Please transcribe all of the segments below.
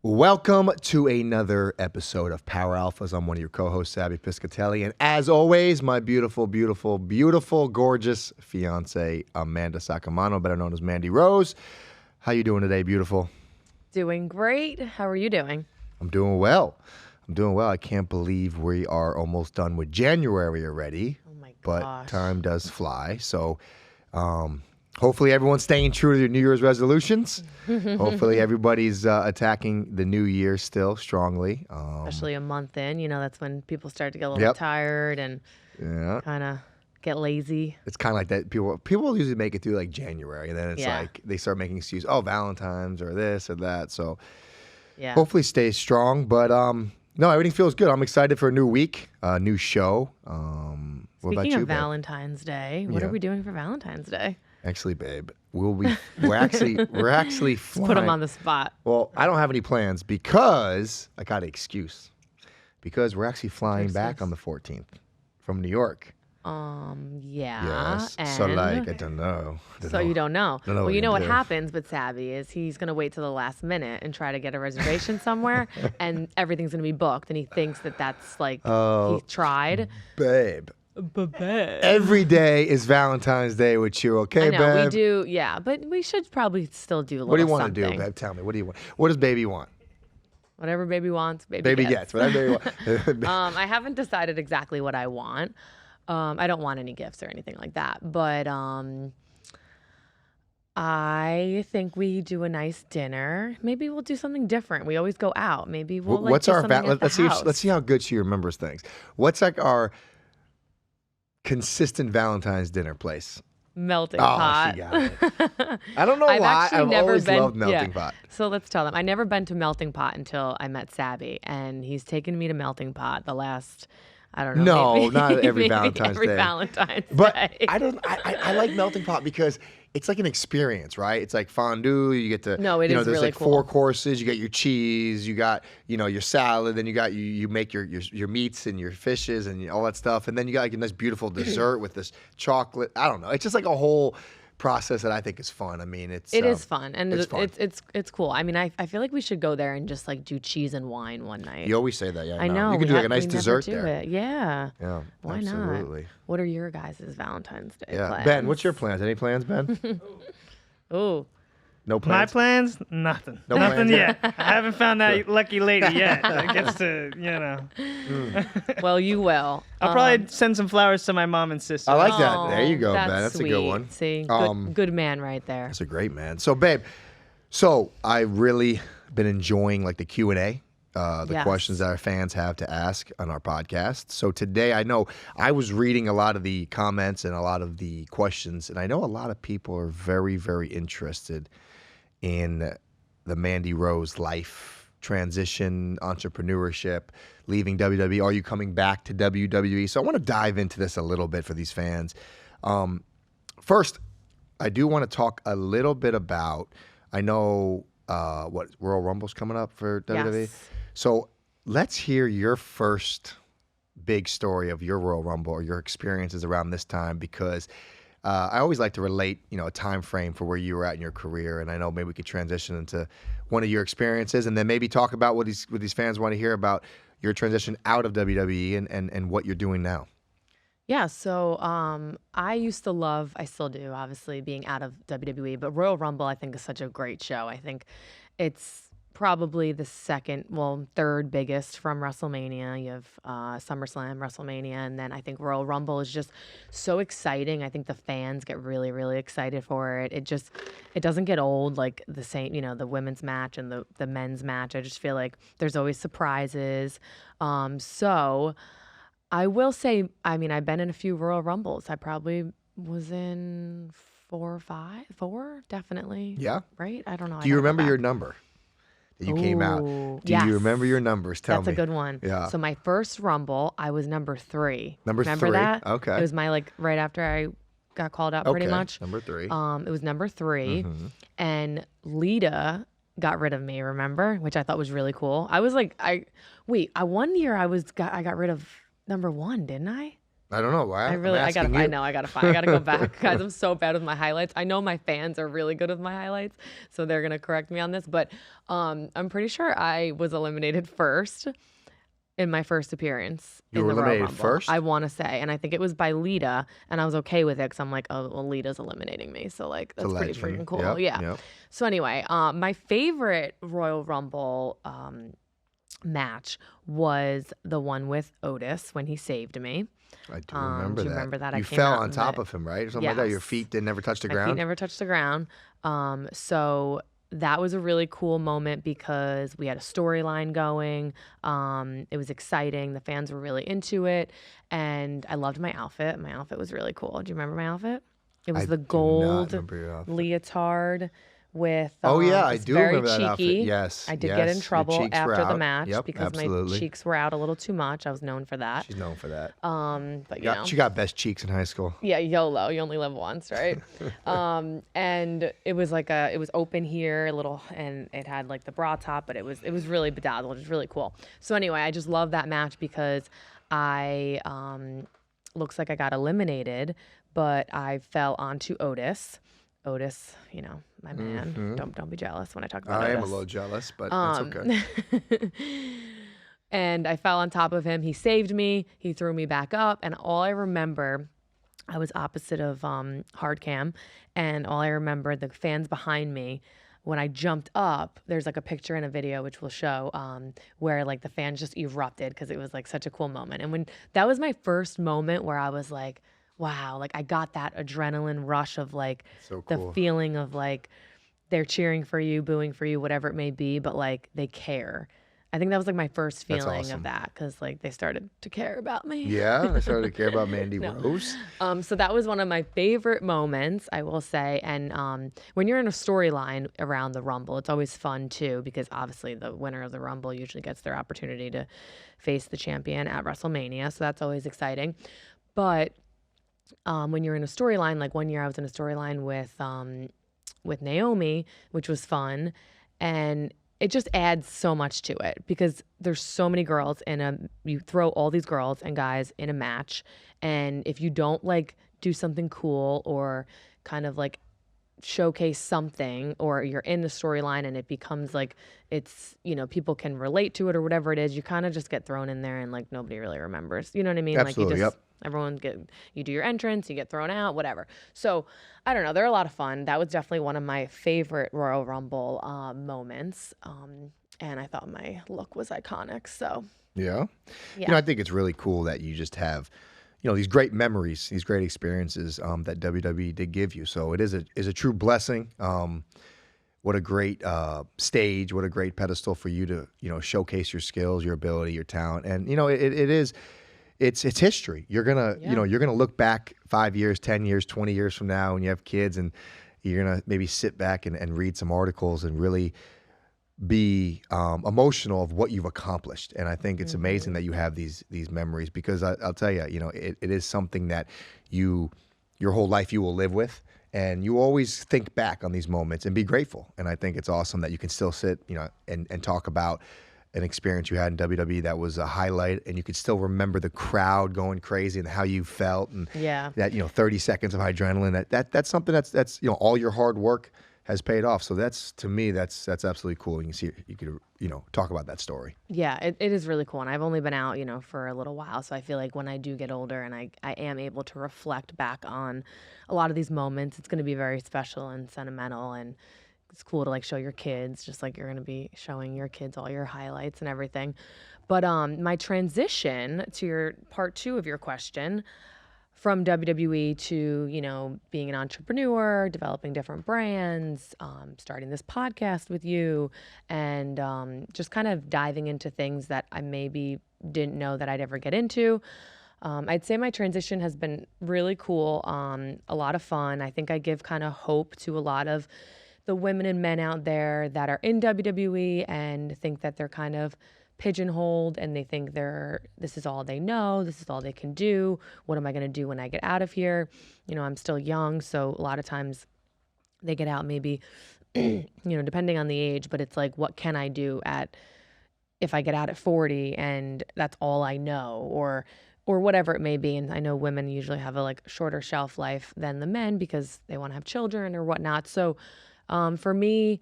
Welcome to another episode of Power Alphas. I'm one of your co-hosts, Sabby Piscitelli, and as always, my beautiful, beautiful, beautiful, gorgeous fiance, Mandy Saccomanno, better known as Mandy Rose. How you doing today, beautiful? Doing great. How are you doing? I'm doing well. I can't believe we are almost done with January already. Oh my gosh. But time does fly. So hopefully everyone's staying true to their New Year's resolutions. Hopefully everybody's attacking the new year still strongly. Especially a month in, that's when people start to get a little tired and kind of get lazy. It's kind of like that. People usually make it through like January, and then it's like they start making excuses. Oh, Valentine's or this or that. So hopefully stay strong. But no, everything feels good. I'm excited for a new week, a new show. What about Speaking you, of babe? Valentine's Day, what are we doing for Valentine's Day? Actually, babe, we're actually flying. Put them on the spot. Well, I don't have any plans because I got an excuse. Because we're actually flying back on the 14th from New York. Yes. And So like, I don't know. So you don't know. Well, you know what do. happens with Sabby is he's going to wait till the last minute and try to get a reservation somewhere, and everything's going to be booked, and he thinks that that's like he tried. Babe. Every day is Valentine's Day with you, okay, I know, babe? we do, yeah, but we should probably still do a little What do you want something. to do, babe? Tell me. What do you want? What does baby want? Whatever baby wants, baby gets. Whatever baby wants. I haven't decided exactly what I want. I don't want any gifts or anything like that, but I think we do a nice dinner. Maybe we'll do something different. We always go out. Maybe we'll What's do our something at the house. let's see how good she remembers things. What's like our consistent Valentine's dinner place? Melting pot. She got it. I don't know why. I've always loved Melting Pot. So let's tell them. I never been to Melting Pot until I met Sabby, and he's taken me to Melting Pot the last, I don't know. No, maybe, not every maybe Valentine's every Day. Valentine's But Day. I like Melting Pot because it's like an experience, right? It's like fondue. You get to there's really like cool. 4 courses. You got your cheese. You got your salad. Then you got you make your meats and your fishes and all that stuff. And then you got like a nice beautiful dessert with this chocolate. I don't know. It's just like a whole process that I think is fun. I mean, it is fun, and it's fun. it's cool. I mean, I feel like we should go there and just like do cheese and wine one night. You always say that, yeah. I know. You could do like a nice we dessert never do there. It. Yeah. Yeah, Why absolutely. not? What are your guys' Valentine's Day plans? Ben, what's your plans? Any plans, Ben? Ooh. No My plans. plans? Nothing. No Nothing plans yet. I haven't found that lucky lady yet that gets to, Well, you will. I'll probably send some flowers to my mom and sister. I like that. There you go, that's Ben. That's sweet. a good one. See, good man right there. That's a great man. So, babe, I've really been enjoying like the Q&A, the questions that our fans have to ask on our podcast. So today, I know I was reading a lot of the comments and a lot of the questions, and I know a lot of people are very, very interested in the Mandy Rose life, transition, entrepreneurship, leaving WWE. Are you coming back to WWE? So I want to dive into this a little bit for these fans. First, I do want to talk a little bit about, I know what Royal Rumble's coming up for WWE. Yes. So let's hear your first big story of your Royal Rumble or your experiences around this time, because I always like to relate, a time frame for where you were at in your career, and I know maybe we could transition into one of your experiences, and then maybe talk about what these fans want to hear about your transition out of WWE and what you're doing now. Yeah, so I used to love, I still do, obviously, being out of WWE, but Royal Rumble, I think, is such a great show. I think it's probably the third biggest from WrestleMania. You have SummerSlam, WrestleMania, and then I think Royal Rumble is just so exciting. I think the fans get really, really excited for it. It doesn't get old like the same, the women's match and the men's match. I just feel like there's always surprises. So I will say, I mean, I've been in a few Royal Rumbles. I probably was in 4 or 5, 4, definitely. Yeah. Right? I don't know. Do you remember your number that you came out? Do you remember your numbers? Tell me. That's a good one. Yeah. So my first Rumble, I was number 3. Remember 3? that? Okay. It was my right after I got called out pretty much. Number 3. It was number 3, Mm-hmm. and Lita got rid of me. Remember, which I thought was really cool. I was like, one year I got rid of number 1, didn't I? I don't know why. I gotta go back, guys. I'm so bad with my highlights. I know my fans are really good with my highlights, so they're gonna correct me on this. But I'm pretty sure I was eliminated first in my first appearance You in were the Royal eliminated Rumble. first? I want to say, and I think it was by Lita, and I was okay with it because I'm like, oh, well, Lita's eliminating me, so like that's pretty freaking cool. Yep, yeah. yep. So anyway, my favorite Royal Rumble match was the one with Otis when he saved me. I do remember do you that. remember that? You I came fell out on in top the- of him, right? Or something like that. Your Yes. feet didn't ever touch the My ground. feet never touched the ground. So that was a really cool moment because we had a storyline going. It was exciting. The fans were really into it. And I loved my outfit. My outfit was really cool. Do you remember my outfit? It was I the do not gold remember your outfit. leotard with Oh, yeah, I it's do very remember that outfit. cheeky. Yes, I did get in yes, your trouble cheeks were after the out. match Yep, because absolutely. my cheeks were out a little too much. I was known for that. She's known for that. But you know. She got best cheeks in high school. Yeah, YOLO. You only live once, right? And it was like it was open here, a little, and it had like the bra top, but it was really bedazzled. It was really cool. So anyway, I just love that match because I looks like I got eliminated, but I fell onto Otis. Otis, you know, my man. Don't be jealous when I talk about I Otis. am a little jealous, but that's okay. And I fell on top of him. He saved me. He threw me back up. And all I remember, I was opposite of hard cam. And all I remember, the fans behind me, when I jumped up, there's like a picture and a video, which we'll show, where like the fans just erupted because it was like such a cool moment. And when that was my first moment where I was like, wow, like I got that adrenaline rush of like So cool. the feeling of like they're cheering for you, booing for you, whatever it may be, but like they care. I think that was like my first That's feeling awesome. of that because like they started to care about me. Yeah, I started to care about Mandy Rose. So that was one of my favorite moments, I will say. And when you're in a storyline around the Rumble, it's always fun too because obviously the winner of the Rumble usually gets their opportunity to face the champion at WrestleMania. So that's always exciting. But when you're in a storyline, like one year I was in a storyline with Naomi, which was fun, and it just adds so much to it because there's so many girls you throw all these girls and guys in a match, and if you don't like do something cool or kind of like showcase something, or you're in the storyline and it becomes like it's, you know, people can relate to it or whatever it is, you kind of just get thrown in there and like nobody really remembers. You know what I mean? Absolutely, Like you just yep. everyone you do your entrance, you get thrown out, whatever. So I don't know, they're a lot of fun. That was definitely one of my favorite Royal Rumble moments. And I thought my look was iconic. So Yeah. You know, I think it's really cool that you just have, you know, these great memories, these great experiences that WWE did give you. So it is a true blessing. What a great stage, what a great pedestal for you to, you know, showcase your skills, your ability, your talent. And, you know, it's history. You're going to, you know, you're going to look back 5 years, 10 years, 20 years from now when you have kids, and you're going to maybe sit back and read some articles and really be emotional of what you've accomplished. And I think it's amazing that you have these memories because I'll tell you, you know, it is something that your whole life you will live with. And you always think back on these moments and be grateful. And I think it's awesome that you can still sit, you know, and talk about an experience you had in WWE that was a highlight, and you could still remember the crowd going crazy and how you felt, and that, you know, 30 seconds of adrenaline. That's something that's you know, all your hard work has paid off. So that's, to me, that's absolutely cool. You can see, you could, you know, talk about that story. Yeah, it is really cool. And I've only been out, you know, for a little while. So I feel like when I do get older and I am able to reflect back on a lot of these moments, it's going to be very special and sentimental. And it's cool to like show your kids, just like you're going to be showing your kids all your highlights and everything. But my transition to your part 2 of your question, from WWE to, you know, being an entrepreneur, developing different brands, starting this podcast with you, and just kind of diving into things that I maybe didn't know that I'd ever get into. I'd say my transition has been really cool, a lot of fun. I think I give kind of hope to a lot of the women and men out there that are in WWE and think that they're kind of pigeonholed and they think this is all they know, this is all they can do. What am I going to do when I get out of here? You know, I'm still young, so a lot of times they get out maybe, you know, depending on the age, but it's like, what can I do if I get out at 40 and that's all I know? Or or whatever it may be. And I know women usually have a like shorter shelf life than the men because they want to have children or whatnot. So for me,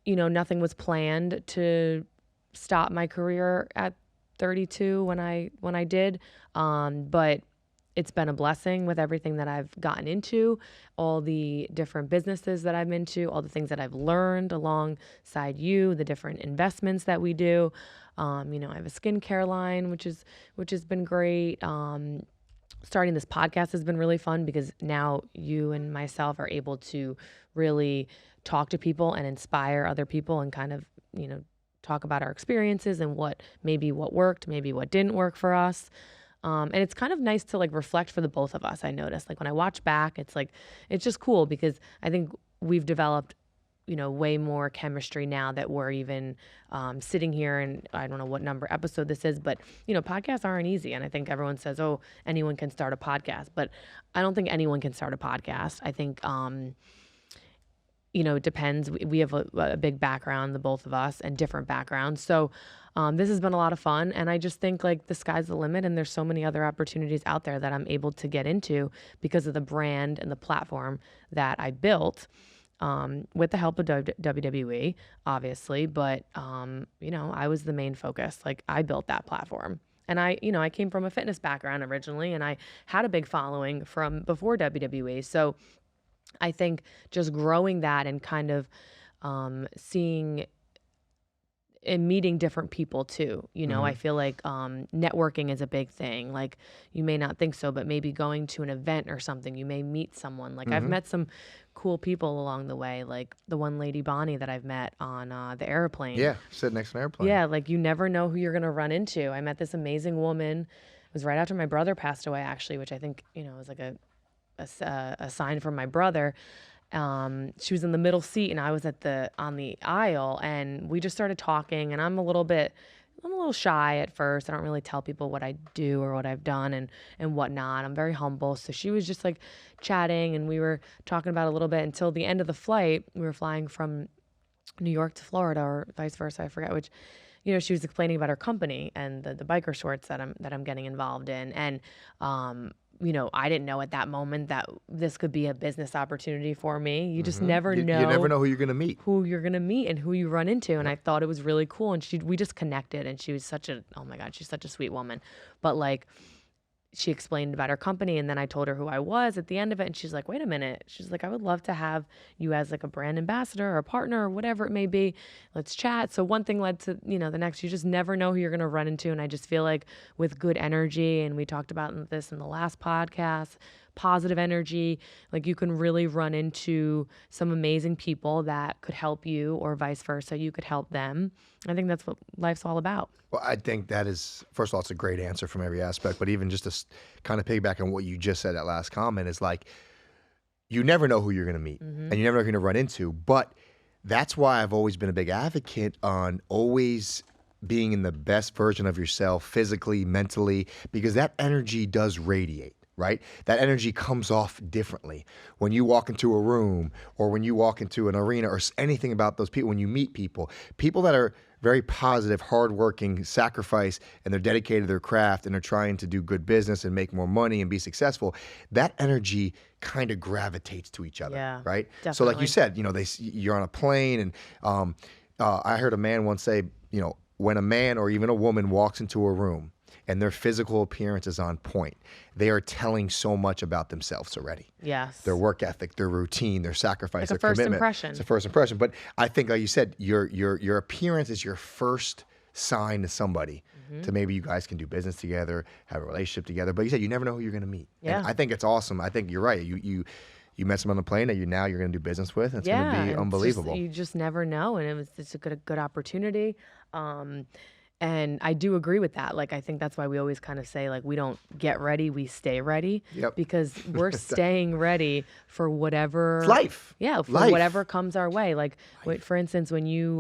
nothing was planned to stop my career at 32 when I did. But it's been a blessing with everything that I've gotten into, all the different businesses that I'm into, all the things that I've learned alongside you, the different investments that we do. I have a skincare line, which has been great. Starting this podcast has been really fun because now you and myself are able to really talk to people and inspire other people and kind of, talk about our experiences and what worked, maybe what didn't work for us. And it's kind of nice to like reflect for the both of us. I noticed like when I watch back, it's just cool because I think we've developed, way more chemistry now that we're even sitting here, and I don't know what number episode this is, but podcasts aren't easy. And I think everyone says, oh, anyone can start a podcast, but I don't think anyone can start a podcast. I think, it depends. We have a big background, the both of us, and different backgrounds. So this has been a lot of fun. And I just think like the sky's the limit, and there's so many other opportunities out there that I'm able to get into because of the brand and the platform that I built with the help of WWE, obviously. But, I was the main focus. Like I built that platform. And I came from a fitness background originally, and I had a big following from before WWE. So I think just growing that and kind of seeing and meeting different people too. I feel like networking is a big thing. Like you may not think so, but maybe going to an event or something, you may meet someone. Like I've met some cool people along the way, like the one lady Bonnie that I've met on the airplane. Yeah, sitting next to an airplane. Yeah, like you never know who you're going to run into. I met this amazing woman. It was right after my brother passed away, actually, which I think, was like a sign from my brother. She was in the middle seat and I was on the aisle, and we just started talking, and I'm a little shy at first. I don't really tell people what I do or what I've done and whatnot. I'm very humble. So she was just like chatting, and we were talking about a little bit until the end of the flight. We were flying from New York to Florida or vice versa. I forget which. She was explaining about her company and the biker shorts that I'm getting involved in. And, I didn't know at that moment that this could be a business opportunity for me. You just never know. You never know who you're going to meet. Who you're going to meet and who you run into. And I thought it was really cool. And we just connected, and she was oh my God, she's such a sweet woman. But like, she explained about her company, and then I told her who I was at the end of it, and she's like, wait a minute. She's like, I would love to have you as like a brand ambassador or a partner or whatever it may be. Let's chat. So one thing led to, the next. You just never know who you're going to run into. And I just feel like with good energy, and we talked about this in the last podcast, positive energy, like you can really run into some amazing people that could help you, or vice versa, you could help them. I think that's what life's all about. Well, I think that is, first of all, it's a great answer from every aspect, but even just to kind of piggyback on what you just said, that last comment is like, you never know who you're going to meet, and you never know who you're going to run into. But that's why I've always been a big advocate on always being in the best version of yourself, physically, mentally, because that energy does radiate. Right? That energy comes off differently when you walk into a room, or when you walk into an arena, or anything about those people. When you meet people that are very positive, hardworking, sacrifice, and they're dedicated to their craft, and they're trying to do good business and make more money and be successful, that energy kind of gravitates to each other. Yeah, right? Definitely. So like you said, you're on a plane, and I heard a man once say, when a man or even a woman walks into a room and their physical appearance is on point, they are telling so much about themselves already. Yes. Their work ethic, their routine, their sacrifice, like their a first commitment. impression. It's a first impression. But I think, like you said, your appearance is your first sign to somebody to maybe you guys can do business together, have a relationship together. But you said you never know who you're going to meet. Yeah. And I think it's awesome. I think you're right. You met someone on the plane that you're going to do business with, and it's going to be unbelievable. You just never know, and it's a good opportunity. And I do agree with that. Like, I think that's why we always kind of say, like, we don't get ready, we stay ready. Yep. Because we're staying ready for whatever. It's life. Yeah, for life. whatever comes our way. Like, for instance, when you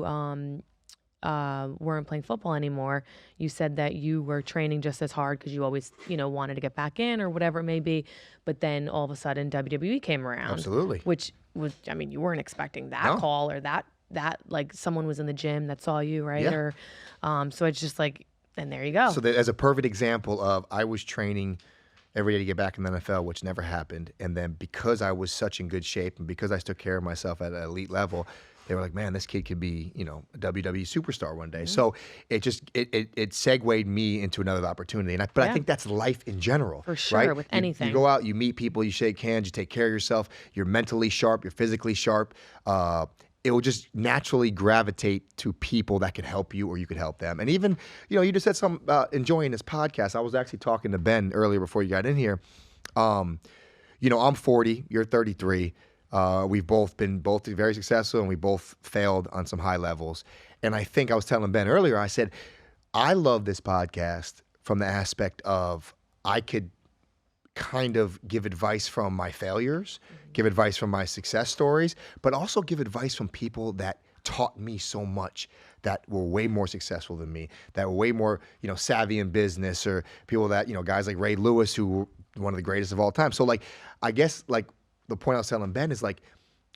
weren't playing football anymore, you said that you were training just as hard because you always, wanted to get back in or whatever it may be. But then all of a sudden, WWE came around. Absolutely. Which was, you weren't expecting that call or that like someone was in the gym that saw you, right? Yeah. Or so it's just like And there you go. So as a perfect example of, I was training every day to get back in the NFL, which never happened. And then because I was such in good shape and because I took care of myself at an elite level, they were like, man, this kid could be, a WWE superstar one day. So it just, it segued me into another opportunity. But I think that's life in general. For sure, right? with anything. You go out, you meet people, you shake hands, you take care of yourself, you're mentally sharp, you're physically sharp. It will just naturally gravitate to people that could help you or you could help them. And even, you just said something about enjoying this podcast. I was actually talking to Ben earlier before you got in here. I'm 40, you're 33. We've both been very successful and we both failed on some high levels. And I think I was telling Ben earlier, I said, I love this podcast from the aspect of I could kind of give advice from my failures, give advice from my success stories, but also give advice from people that taught me so much, that were way more successful than me, that were way more, savvy in business, or people that, guys like Ray Lewis, who were one of the greatest of all time. So I guess the point I was telling Ben is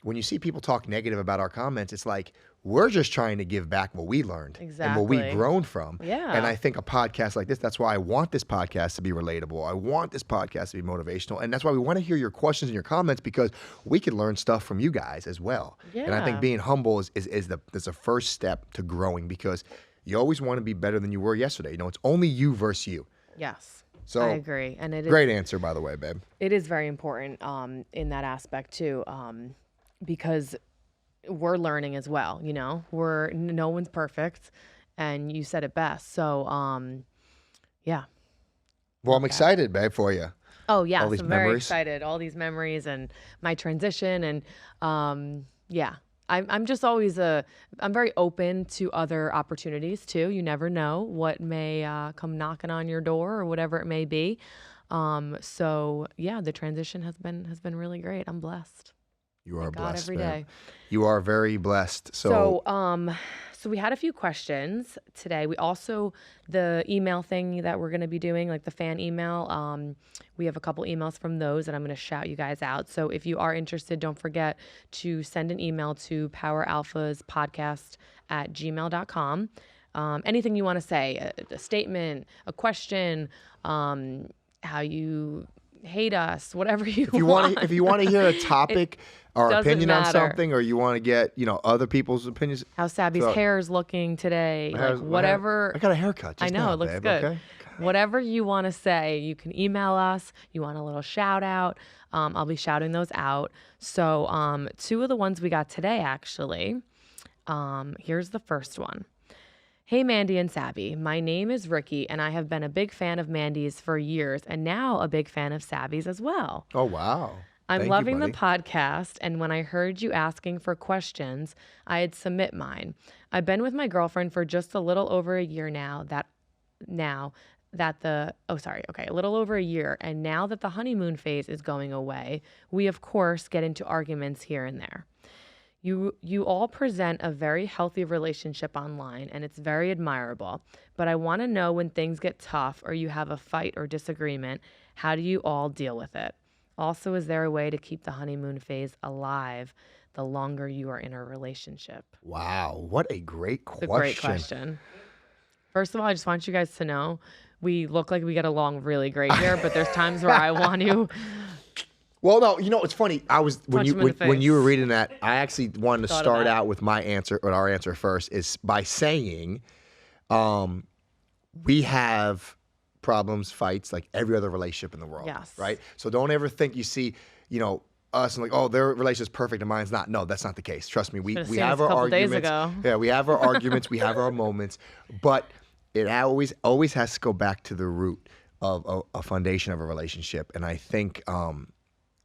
when you see people talk negative about our comments, it's like, we're just trying to give back what we learned and what we've grown from. Yeah. And I think a podcast like this, that's why I want this podcast to be relatable. I want this podcast to be motivational. And that's why we want to hear your questions and your comments, because we can learn stuff from you guys as well. Yeah. And I think being humble is the first step to growing, because you always want to be better than you were yesterday. It's only you versus you. Yes. So I agree. And it is great answer, by the way, babe. It is very important in that aspect too, because we're learning as well. No one's perfect, and you said it best. So, yeah. Well, I'm excited, babe, for you. Oh yeah, All these I'm very memories. excited. All these memories and my transition, and yeah. I'm just always I'm very open to other opportunities too. You never know what may come knocking on your door or whatever it may be. So yeah, the transition has been really great. I'm blessed. You are Thank God blessed, every babe. day. You are very blessed. So we had a few questions today. We also, the email thing that we're going to be doing, like the fan email, we have a couple emails from those, and I'm going to shout you guys out. So if you are interested, don't forget to send an email to poweralphaspodcast@gmail.com. Anything you want to say, a statement, a question, how you hate us, whatever if you want to hear a topic or opinion on matter. something, or you want to get other people's opinions, how Sabby's hair is looking today, whatever. I got a haircut. I know, now, it looks babe, good. okay? Whatever you want to say, you can email us. You want a little shout out, I'll be shouting those out. So two of the ones we got today, actually, here's the first one. Hey, Mandy and Sabby. My name is Ricky, and I have been a big fan of Mandy's for years, and now a big fan of Sabby's as well. Oh, wow. I'm loving the podcast, and when I heard you asking for questions, I'd submit mine. I've been with my girlfriend for just a little over a year now, a little over a year, and now that the honeymoon phase is going away, we of course get into arguments here and there. You all present a very healthy relationship online, and it's very admirable. But I want to know, when things get tough or you have a fight or disagreement, how do you all deal with it? Also, is there a way to keep the honeymoon phase alive the longer you are in a relationship? Wow, what a great question. It's a great question. First of all, I just want you guys to know we look like we get along really great here, but there's times where I want to. Well, no, it's funny. I was when you were reading that, I actually wanted to start out with my answer, or our answer first, is by saying, we have problems, fights, like every other relationship in the world. Yes. Right. So don't ever think you see, us and like, oh, their relationship's perfect and mine's not. No, that's not the case. Trust me. We have our arguments. Yeah, we have our arguments. We have our moments, but it always has to go back to the root of a foundation of a relationship, and I think.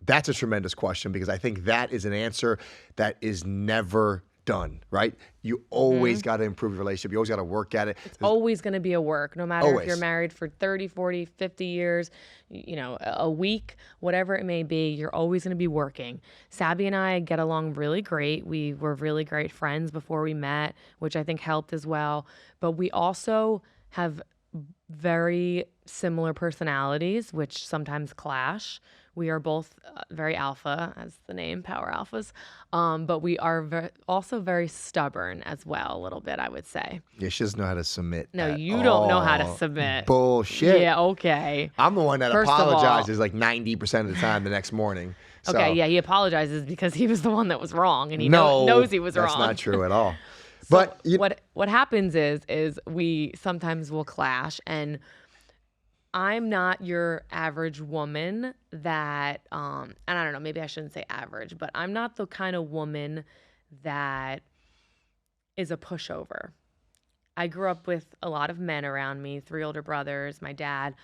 That's a tremendous question, because I think that is an answer that is never done, right? You always got to improve your relationship. You always got to work at it. It's always going to be a work, no matter if you're married for 30, 40, 50 years, a week, whatever it may be, you're always going to be working. Sabby and I get along really great. We were really great friends before we met, which I think helped as well. But we also have very similar personalities, which sometimes clash. We are both very alpha, as the name, power alphas. But we are also very stubborn as well, a little bit, I would say. Yeah, she doesn't know how to submit. No, you don't know how to submit. Bullshit. Yeah, okay. I'm the one that First of all- apologizes like 90% of the time the next morning. So, Okay, yeah, he apologizes because he was the one that was wrong, and he no, knows he was that's wrong. not true at all. So But what happens is we sometimes will clash, and I'm not your average woman that and I don't know, maybe I shouldn't say average, but I'm not the kind of woman that is a pushover. I grew up with a lot of men around me, 3 older brothers, my dad.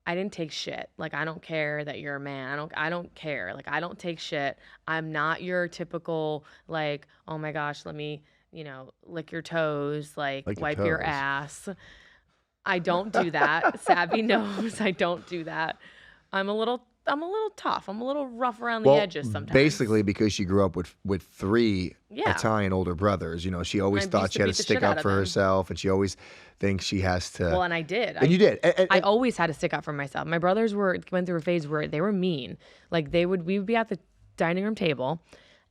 I didn't take shit. Like, I don't care that you're a man. I don't care. Like, I don't take shit. I'm not your typical, like, oh my gosh, let me, lick your toes, like wipe your toes. ass. I don't do that. Sabby knows I don't do that. I'm a little tough. I'm a little rough around the edges sometimes. Basically, because she grew up with 3 Yeah. Italian older brothers, she always And I thought used she to had beat to the stick shit out up of for them. herself, and she always thinks she has to. Well, and I did. And you did. I always had to stick up for myself. My brothers went through a phase where they were mean. Like we would be at the dining room table,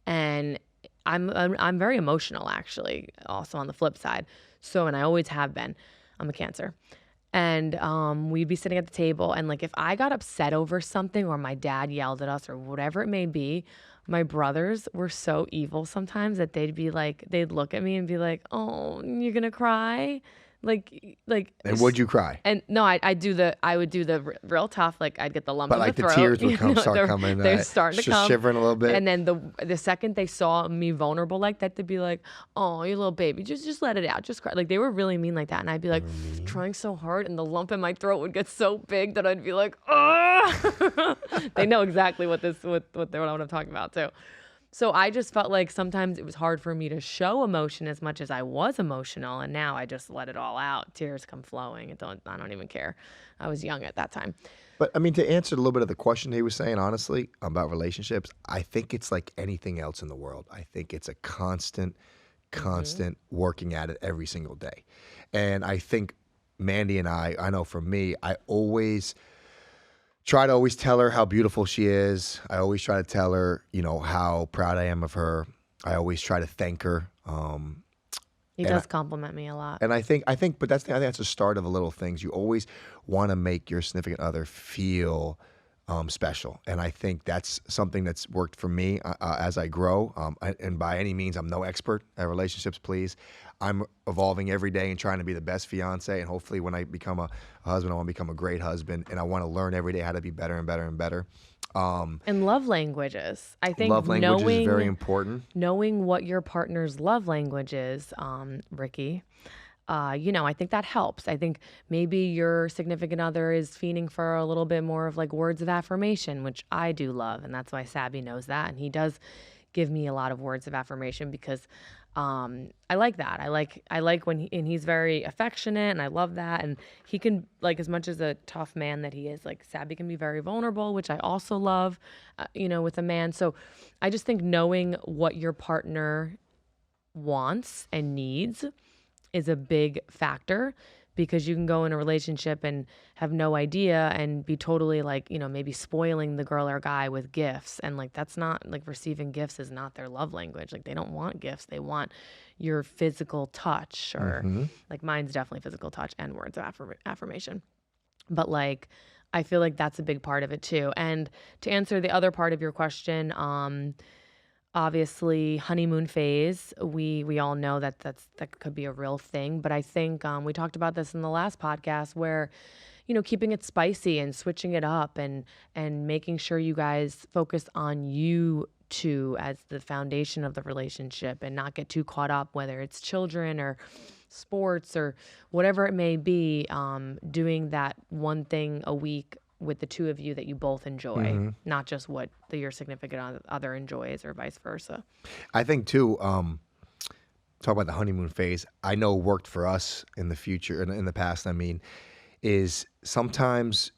and I'm very emotional, actually, also on the flip side. So, and I always have been. I'm a Cancer. And we'd be sitting at the table, and like if I got upset over something, or my dad yelled at us, or whatever it may be, my brothers were so evil sometimes that they'd look at me and be like, "Oh, you're gonna cry?" Like. And would you cry? And no, I would do the real tough. Like I'd get the lump But in like the the throat. tears would start coming. They're starting to just come, shivering a little bit. And then the second they saw me vulnerable like that, they'd be like, "Oh, you little baby, just let it out, just cry." Like they were really mean like that, and I'd be like trying so hard, and the lump in my throat would get so big that I'd be like, "Oh!" They know exactly what I'm talking about too. So I just felt like sometimes it was hard for me to show emotion as much as I was emotional, and now I just let it all out. Tears come flowing. I don't even care. I was young at that time. But I mean, to answer a little bit of the question he was saying, honestly, about relationships, I think it's like anything else in the world. I think it's a constant working at it every single day. And I think Mandy and I know for me, I always try to tell her how beautiful she is. I always try to tell her, how proud I am of her. I always try to thank her. He does compliment me a lot. And I think, but I think that's the start of the little things. You always want to make your significant other feel special. And I think that's something that's worked for me as I grow. And by any means, I'm no expert at relationships, please. I'm evolving every day and trying to be the best fiance. And hopefully when I become a husband, I want to become a great husband. And I want to learn every day how to be better and better and better. And love languages. I think love language is very important. Knowing what your partner's love language is, Ricky, I think that helps. I think maybe your significant other is fiending for a little bit more of like words of affirmation, which I do love. And that's why Sabby knows that. And he does give me a lot of words of affirmation because I like that. I like when he's very affectionate, and I love that. And he can, like, as much as a tough man that he is, like, Sabby can be very vulnerable, which I also love, with a man. So I just think knowing what your partner wants and needs is a big factor, because you can go in a relationship and have no idea and be totally like, maybe spoiling the girl or guy with gifts. And like, that's not, like, receiving gifts is not their love language. Like, they don't want gifts. They want your physical touch, or like mine's definitely physical touch and words of affirmation. But like, I feel like that's a big part of it too. And to answer the other part of your question, obviously honeymoon phase, we all know that could be a real thing. But I think we talked about this in the last podcast, where keeping it spicy and switching it up and making sure you guys focus on you two as the foundation of the relationship, and not get too caught up, whether it's children or sports or whatever it may be, doing that one thing a week with the two of you that you both enjoy, not just what your significant other enjoys, or vice versa. I think too, talk about the honeymoon phase, I know worked for us in the future, in the past, is sometimes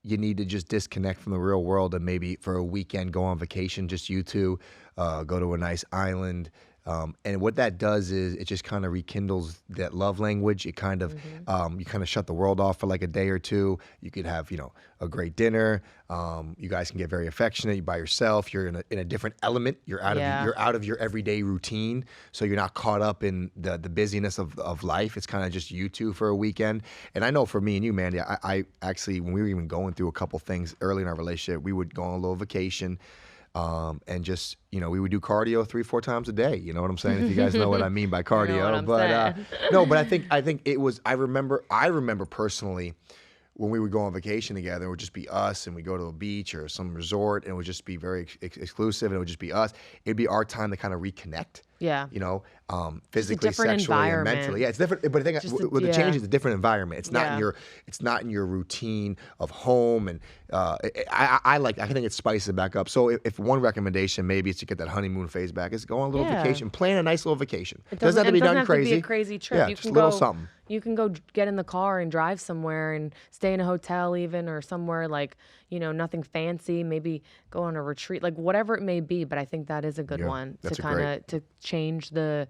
you need to just disconnect from the real world, and maybe for a weekend go on vacation, just you two, go to a nice island, And what that does is it just kind of rekindles that love language. It kind of, you kind of shut the world off for like a day or two. You could have, a great dinner. You guys can get very affectionate. You're by yourself. You're in a different element. You're out of your everyday routine. So you're not caught up in the busyness of life. It's kind of just you two for a weekend. And I know for me and you, Mandy, I actually, when we were even going through a couple things early in our relationship, we would go on a little vacation. And just, we would do cardio 3-4 times a day. You know what I'm saying? If you guys know what I mean by cardio. But no, but I think it was, I remember personally when we would go on vacation together, it would just be us and we go to a beach or some resort and it would just be very exclusive and it would just be us. It'd be our time to kind of reconnect. Yeah. Physically, sexually, and mentally. Yeah, it's different. But I think the change is a different environment. It's not in your routine of home. And I think it spices it back up. So if one recommendation maybe is to get that honeymoon phase back, is go on a little vacation, plan a nice little vacation. It doesn't have to be done crazy. Be a crazy trip. Yeah, just a little something. You can go get in the car and drive somewhere and stay in a hotel even or somewhere like, nothing fancy. Maybe go on a retreat, like whatever it may be. But I think that is a good one to kind of to change the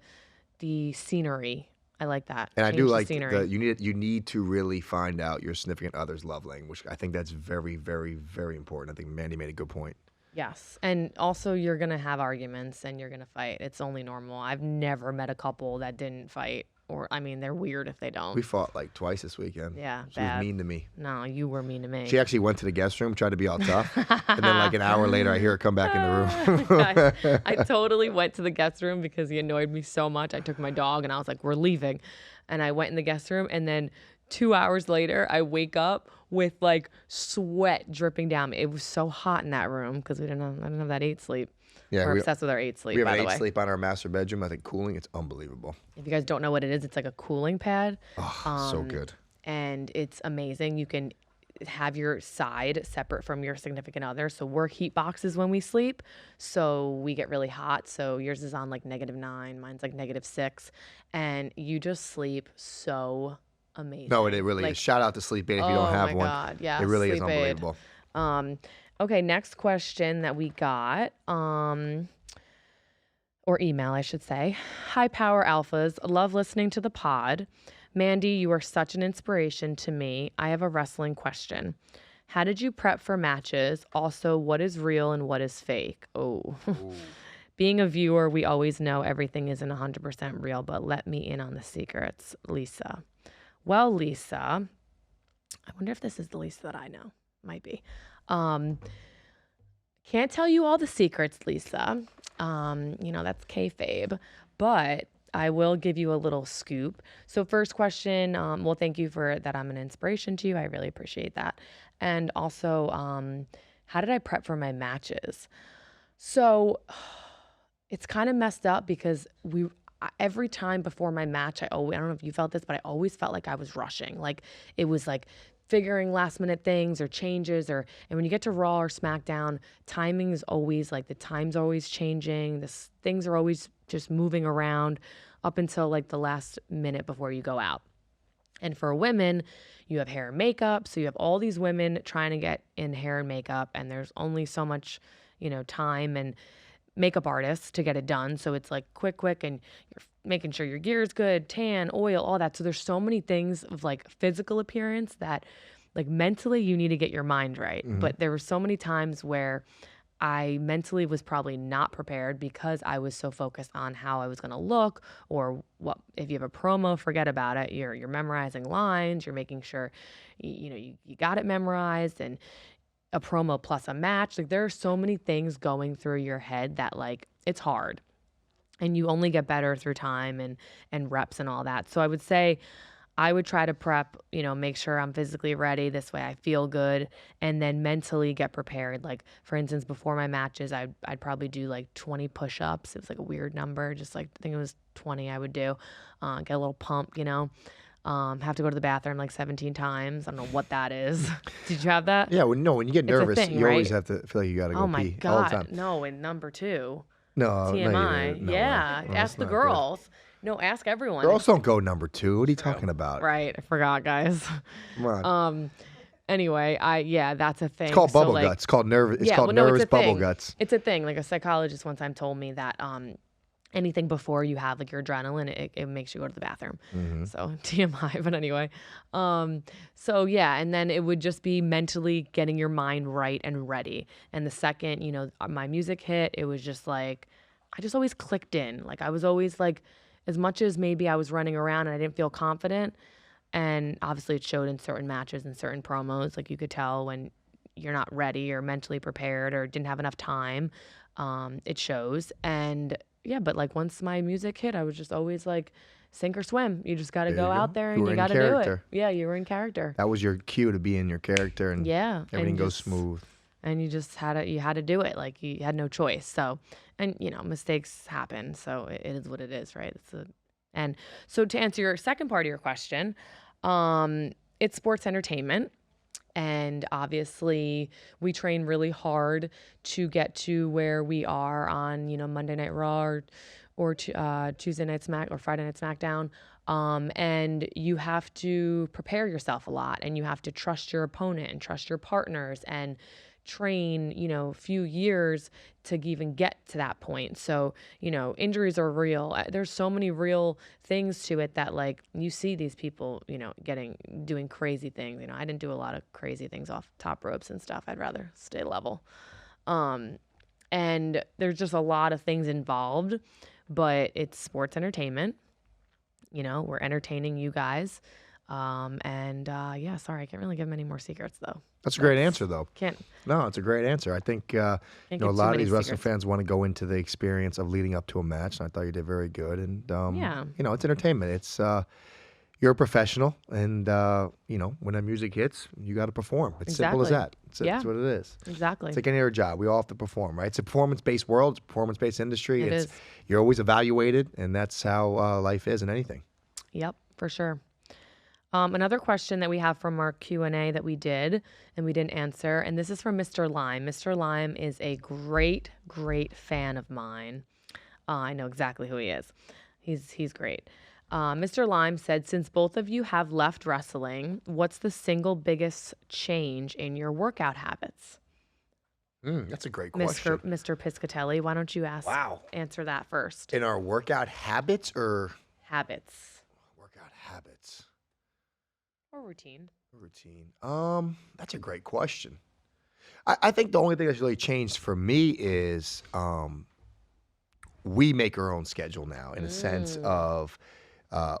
scenery. I like that. And I do like you need to really find out your significant other's love language. I think that's very, very, very important. I think Mandy made a good point. Yes. And also you're going to have arguments and you're going to fight. It's only normal. I've never met a couple that didn't fight. Or, they're weird if they don't. We fought like twice this weekend. Yeah, She was mean to me. No, you were mean to me. She actually went to the guest room, tried to be all tough. And then like an hour later, I hear her come back in the room. I totally went to the guest room because he annoyed me so much. I took my dog and I was like, we're leaving. And I went in the guest room and then 2 hours later, I wake up with like sweat dripping down me. It was so hot in that room because I didn't have that 8 sleep. Yeah, we're obsessed with our 8 sleep. We have an 8 sleep on our master bedroom. I think cooling. It's unbelievable. If you guys don't know what it is, it's like a cooling pad. Oh, so good. And it's amazing. You can have your side separate from your significant other. So we're heat boxes when we sleep. So we get really hot. So yours is on like -9. Mine's like -6. And you just sleep so amazing. No, it really is. Shout out to Sleep Aid if you don't have one. Oh my God. Yeah. It really is unbelievable. Okay, next question that we got, or email, I should say. Hi, Power Alphas. Love listening to the pod. Mandy, you are such an inspiration to me. I have a wrestling question. How did you prep for matches? Also, what is real and what is fake? Oh. Being a viewer, we always know everything isn't 100% real, but let me in on the secrets. Lisa. Well, Lisa, I wonder if this is the Lisa that I know. Might be. Can't tell you all the secrets, Lisa. That's kayfabe, but I will give you a little scoop. So first question, well, thank you for that. I'm an inspiration to you. I really appreciate that. And also, how did I prep for my matches? So it's kind of messed up because every time before my match, I don't know if you felt this, but I always felt like I was rushing. Like it was like figuring last minute things or changes and when you get to Raw or SmackDown, timing is always like the time's always changing. Things are always just moving around up until like the last minute before you go out. And for women, you have hair and makeup. So you have all these women trying to get in hair and makeup and there's only so much, time and makeup artists to get it done. So it's like quick, and you're making sure your gear is good, tan, oil, all that. So there's so many things of like physical appearance that like mentally you need to get your mind right. Mm-hmm. But there were so many times where I mentally was probably not prepared because I was so focused on how I was going to look or what, if you have a promo, forget about it. You're memorizing lines, you're making sure, you got it memorized and a promo plus a match. Like there are so many things going through your head that like it's hard and you only get better through time and reps and all that. So I would say I would try to prep, make sure I'm physically ready. This way I feel good and then mentally get prepared. Like for instance, before my matches, I'd probably do like 20 push-ups. It was like a weird number. Just like, I think it was 20 I would do, get a little pump, have to go to the bathroom like 17 times. I don't know what that is. Did you have that? Yeah, when you get nervous, thing, you right? always have to feel like you got to go pee Oh my God. all the time. No, and number 2. No, TMI. No, yeah, ask the girls. Good. No, ask everyone. Girls don't go number 2. What are you talking about? Right, I forgot, guys. Come on. Anyway, that's a thing. It's called bubble guts. It's called nervous. It's called nervous bubble guts. It's a thing. Like a psychologist one time told me that anything before you have like your adrenaline, it makes you go to the bathroom. So TMI, but anyway. So yeah, and then it would just be mentally getting your mind right and ready. And the second, my music hit, it was just like, I just always clicked in. Like I was always like, as much as maybe I was running around and I didn't feel confident, and obviously it showed in certain matches and certain promos, like you could tell when you're not ready or mentally prepared or didn't have enough time, it shows. And yeah, but like once my music hit, I was just always like, sink or swim. You just got to go out there and you got to do it. Yeah, you were in character. That was your cue to be in your character, and everything goes smooth. And you just had to do it. Like you had no choice. So, and mistakes happen. So it is what it is, right? And so to answer your second part of your question, it's sports entertainment. And obviously, we train really hard to get to where we are on, Monday Night Raw or Tuesday Night Smack or Friday Night SmackDown. And you have to prepare yourself a lot, and you have to trust your opponent and trust your partners and train, a few years to even get to that point. So, injuries are real. There's so many real things to it that like you see these people, doing crazy things. I didn't do a lot of crazy things off top ropes and stuff. I'd rather stay level. And there's just a lot of things involved, but it's sports entertainment. We're entertaining you guys. Yeah, sorry, I can't really give many more secrets though. That's a great answer though. Can't. No, it's a great answer. I think a lot of these wrestling fans want to go into the experience of leading up to a match, and I thought you did very good. And it's entertainment. It's you're a professional, and when that music hits, you got to perform. It's simple as that. It's what it is. Exactly. It's like any other job. We all have to perform, right? It's a performance-based world. It's a performance-based industry. It is. You're always evaluated, and that's how life is in anything. Yep, for sure. Another question that we have from our Q&A that we did and we didn't answer, and this is from Mr. Lime. Mr. Lime is a great, great fan of mine. I know exactly who he is. He's great. Mr. Lime said, since both of you have left wrestling, what's the single biggest change in your workout habits? That's a great question. Mr. Piscitelli, why don't you answer that first? In our workout habits or? Habits. Workout habits. Or routine. That's a great question. I think the only thing that's really changed for me is we make our own schedule now, in a sense of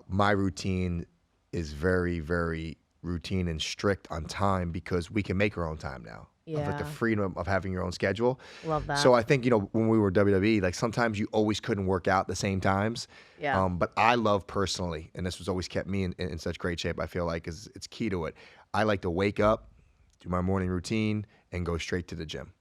my routine is very, very routine and strict on time because we can make our own time now. Yeah. Of like the freedom of having your own schedule. Love that. So I think, when we were WWE, like sometimes you always couldn't work out the same times. Yeah. But I love personally, and this was always kept me in such great shape, I feel like it's key to it. I like to wake up, do my morning routine, and go straight to the gym.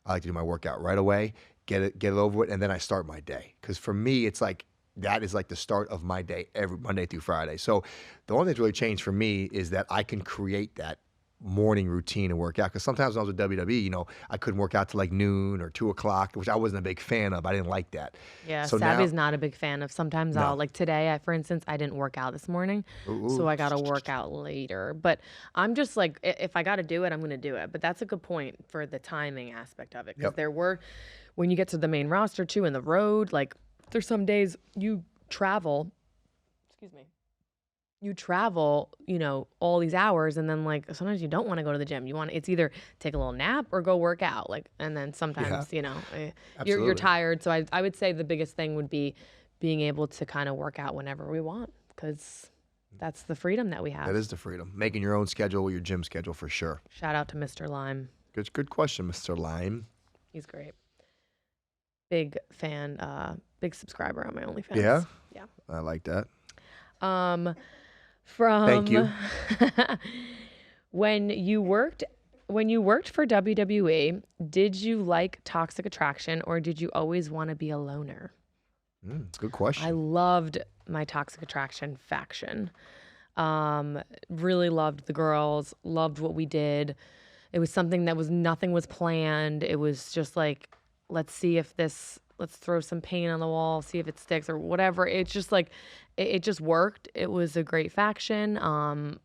I like to do my workout right away, get it over with, and then I start my day. Because for me, it's like, that is like the start of my day every Monday through Friday. So the only thing that's really changed for me is that I can create that morning routine and work out, because sometimes when I was with WWE, I couldn't work out till like noon or 2 o'clock, which I wasn't a big fan of. I didn't like that. Yeah, so Sabby's not a big fan of. Sometimes I'll, like today, for instance, I didn't work out this morning, so I got to work out later. But I'm just like, if I got to do it, I'm going to do it. But that's a good point for the timing aspect of it, because when you get to the main roster too, in the road, like there's some days you travel, all these hours, and then like sometimes you don't want to go to the gym. It's either take a little nap or go work out. Like, and then sometimes you're tired. So I would say the biggest thing would be being able to kind of work out whenever we want, because that's the freedom that we have. That is the freedom. Making your own schedule, your gym schedule, for sure. Shout out to Mr. Lime. Good question, Mr. Lime. He's great. Big fan, big subscriber on my OnlyFans. Yeah? Yeah. I like that. Thank you. When you worked for WWE, did you like Toxic Attraction, or did you always want to be a loner? Good question. I loved my Toxic Attraction faction. Really loved the girls, loved what we did. It was something that nothing was planned. It was just like, let's throw some paint on the wall, see if it sticks or whatever. It's just like, it just worked. It was a great faction.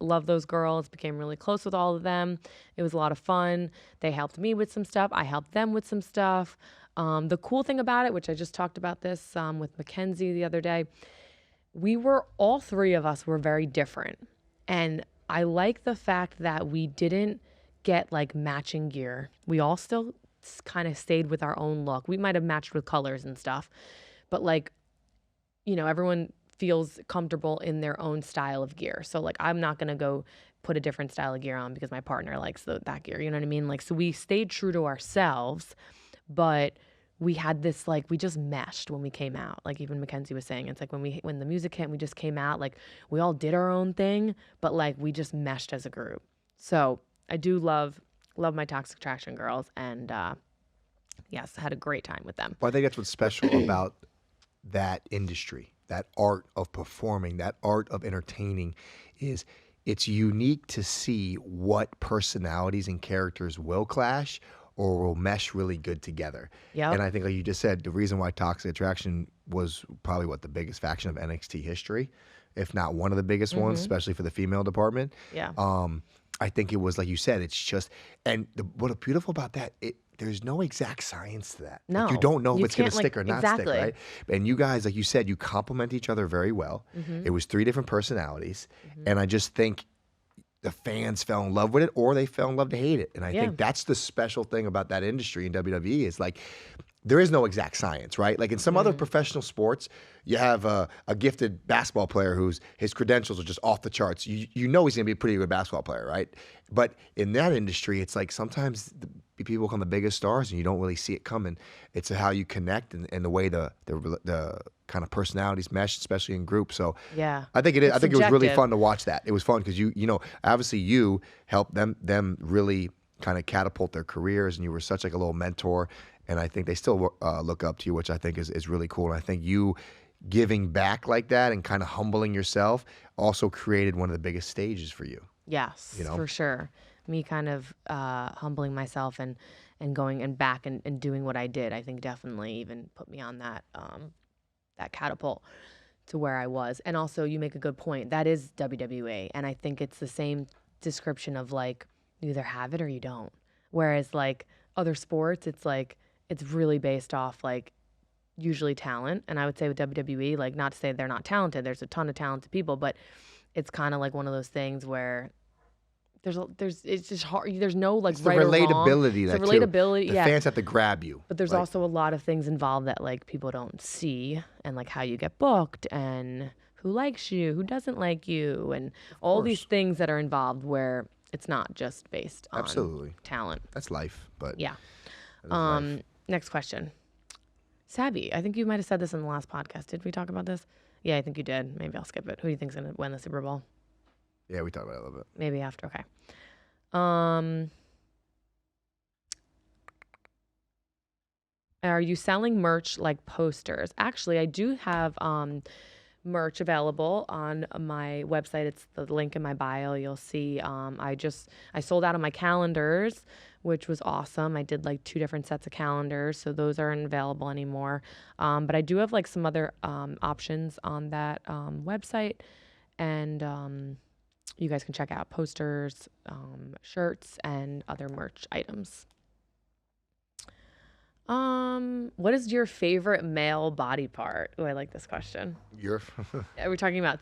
Love those girls. Became really close with all of them. It was a lot of fun. They helped me with some stuff. I helped them with some stuff. The cool thing about it, which I just talked about this with Mackenzie the other day, all three of us were very different. And I like the fact that we didn't get like matching gear. We all still kind of stayed with our own look. We might have matched with colors and stuff, but like, everyone feels comfortable in their own style of gear. So like, I'm not going to go put a different style of gear on because my partner likes that gear. You know what I mean? Like, so we stayed true to ourselves, but we had this, like, we just meshed when we came out. Like even Mackenzie was saying, it's like when the music hit and we just came out, like we all did our own thing, but like we just meshed as a group. So I do love my Toxic Attraction girls, and yes, had a great time with them. Well, I think that's what's special about that industry, that art of performing, that art of entertaining, is it's unique to see what personalities and characters will clash or will mesh really good together. Yep. And I think, like you just said, the reason why Toxic Attraction was probably the biggest faction of NXT history, if not one of the biggest ones, especially for the female department. Yeah. I think it was, like you said, it's just, and what's beautiful about that, there's no exact science to that. No. Like, you don't know if it's going to can't, stick or not exactly. stick, right? And you guys, like you said, you complement each other very well. It was 3 different personalities. And I just think the fans fell in love with it, or they fell in love to hate it. And I think that's the special thing about that industry in WWE is like, there is no exact science, right? Like in some other professional sports, you have a gifted basketball player his credentials are just off the charts. You know he's going to be a pretty good basketball player, right? But in that industry, it's like sometimes people become the biggest stars and you don't really see it coming. It's how you connect and the way the kind of personalities mesh, especially in groups. So yeah, I think it is. I think it was really subjective. fun to watch that. It was fun because you know obviously you helped them really kind of catapult their careers, and you were such like a little mentor. And I think they still look up to you, which I think is really cool. And I think you giving back like that and kind of humbling yourself also created one of the biggest stages for you. Yes, for sure. Me kind of humbling myself and going and back and doing what I did, I think definitely even put me on that that catapult to where I was. And also, you make a good point. That is WWE. And I think it's the same description of like, you either have it or you don't. Whereas like other sports, it's like, it's really based off like usually talent. And I would say with WWE, like not to say they're not talented, there's a ton of talented people, but it's kind of like one of those things where it's just hard. There's no like It's the right or wrong. relatability. It's That the relatability. too. The Yeah. fans have to grab you. But there's Like, also a lot of things involved that like people don't see, and like how you get booked and who likes you, who doesn't like you, and all these things that are involved where it's not just based on absolutely talent. That's life. But Yeah. that is life. Next question. Sabby, I think you might have said this in the last podcast. Did we talk about this? Yeah, I think you did. Maybe I'll skip it. Who do you think's gonna win the Super Bowl? Yeah, we talked about it a little bit. Maybe after. Okay. Are you selling merch like posters? Actually, I do have merch available on my website. It's the link in my bio. You'll see I sold out of my calendars, which was awesome. I did like 2 different sets of calendars, so those aren't available anymore. But I do have like some other options on that website, and you guys can check out posters, shirts, and other merch items. What is your favorite male body part? Oh, I like this question. Are we talking about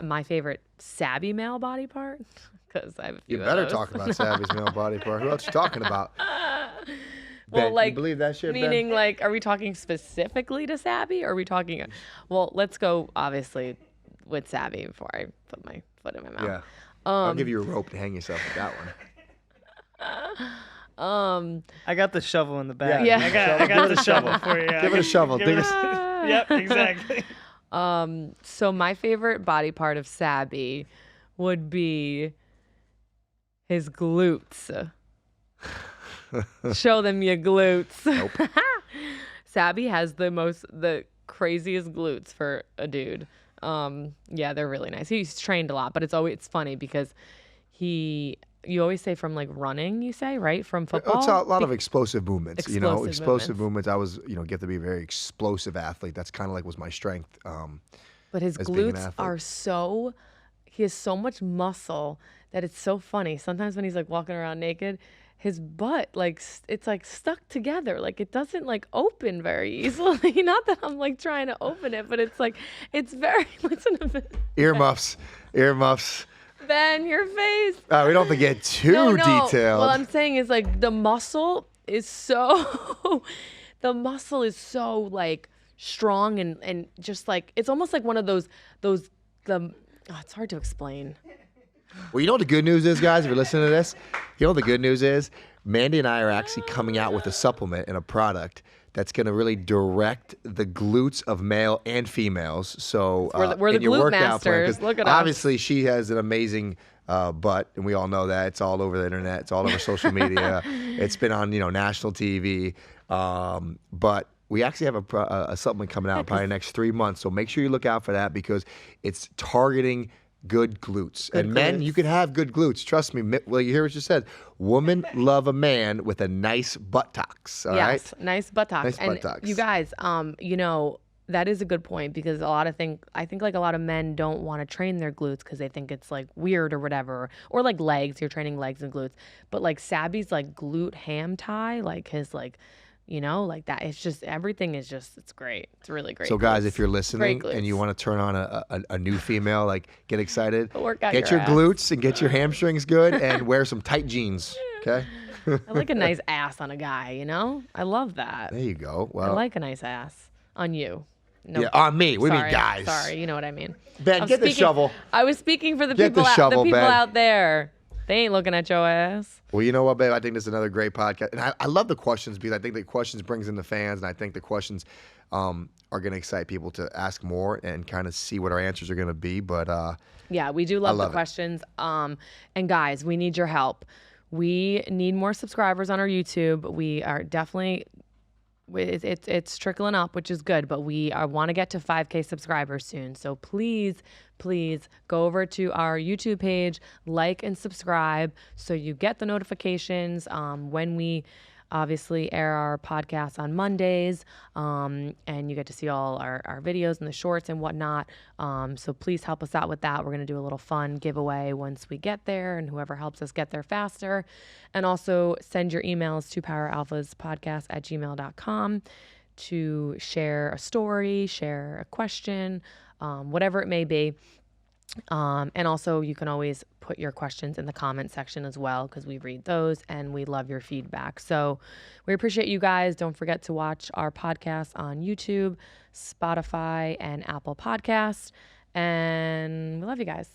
my favorite Sabby male body part? Because I have a few You of better those. talk about Sabby's male body part. Who else you talking about? Well, Ben, like, you believe that shit, meaning Ben? like, are we talking specifically to Sabby, or are we talking? Well, let's go obviously with Sabby before I put my foot in my mouth. Yeah. I'll give you a rope to hang yourself with that one. I got the shovel in the back. Yeah. I got the shovel for you. Give it a shovel. Give Dig it a- Yep, exactly. So my favorite body part of Sabby would be his glutes. Show them your glutes. Nope. Sabby has the craziest glutes for a dude. Yeah, they're really nice. He's trained a lot, but it's funny because you always say from like running, you say, right? From football? It's a lot of explosive movements, Explosive movements. I was, get to be a very explosive athlete. That's kind of like was my strength. But his as being an glutes athlete. he has so much muscle that it's so funny. Sometimes when he's like walking around naked, his butt, like, it's like stuck together. Like, it doesn't like open very easily. Not that I'm like trying to open it, but it's like, it's very, listen to this. Earmuffs. Ben, your face. We don't have to get too No. detailed. What I'm saying is like the muscle is so, like strong and just like, it's almost like one of those, it's hard to explain. Well, you know what the good news is, guys, if you're listening to this? You know what the good news is? Mandy and I are actually coming out with a supplement and a product that's going to really direct the glutes of male and females. So we're the in your glute workout plan, 'cause masters. Look at us. obviously she has an amazing butt, and we all know that. It's all over the internet. It's all over social media. It's been on national TV. But we actually have a supplement coming out probably the next 3 months. So make sure you look out for that because it's targeting good glutes. And men, you can have good glutes. Trust me. Well, you hear what you said. Women love a man with a nice buttocks. All right? Yes, nice buttocks. Nice and buttocks. you guys, that is a good point because I think like a lot of men don't want to train their glutes because they think it's like weird or whatever, or like legs. You're training legs and glutes, but like Sabby's like glute ham tie, like his like. Like that. It's just, everything is just, it's great. It's really great. So guys, if you're listening Great glutes. and you want to turn on a new female, like get excited, Work out get your your ass. glutes and get your hamstrings good and wear some tight jeans. Okay? I like a nice ass on a guy, I love that. There you go. I Well, like a nice ass on you. No, yeah, on me. What do you sorry, mean, guys? Sorry, you know what I mean. Ben, get the shovel. I was speaking for the Get the people shovel, Ben. out there. They ain't looking at your ass. Well, you know what, babe? I think this is another great podcast. And I love the questions because I think the questions brings in the fans, and I think the questions are going to excite people to ask more and kind of see what our answers are going to be. But yeah, we do love the it. questions. And guys, we need your help. We need more subscribers on our YouTube. We are definitely... It's trickling up, which is good, but we want to get to 5K subscribers soon. So please go over to our YouTube page, like and subscribe so you get the notifications when we obviously air our podcast on Mondays, and you get to see all our videos and the shorts and whatnot. So please help us out with that. We're going to do a little fun giveaway once we get there, and whoever helps us get there faster. And also send your emails to poweralphaspodcast@gmail.com to share a story, share a question, whatever it may be. And also you can always put your questions in the comment section as well because we read those and we love your feedback. So we appreciate you guys. Don't forget to watch our podcast on YouTube, Spotify, and Apple Podcasts. And we love you guys.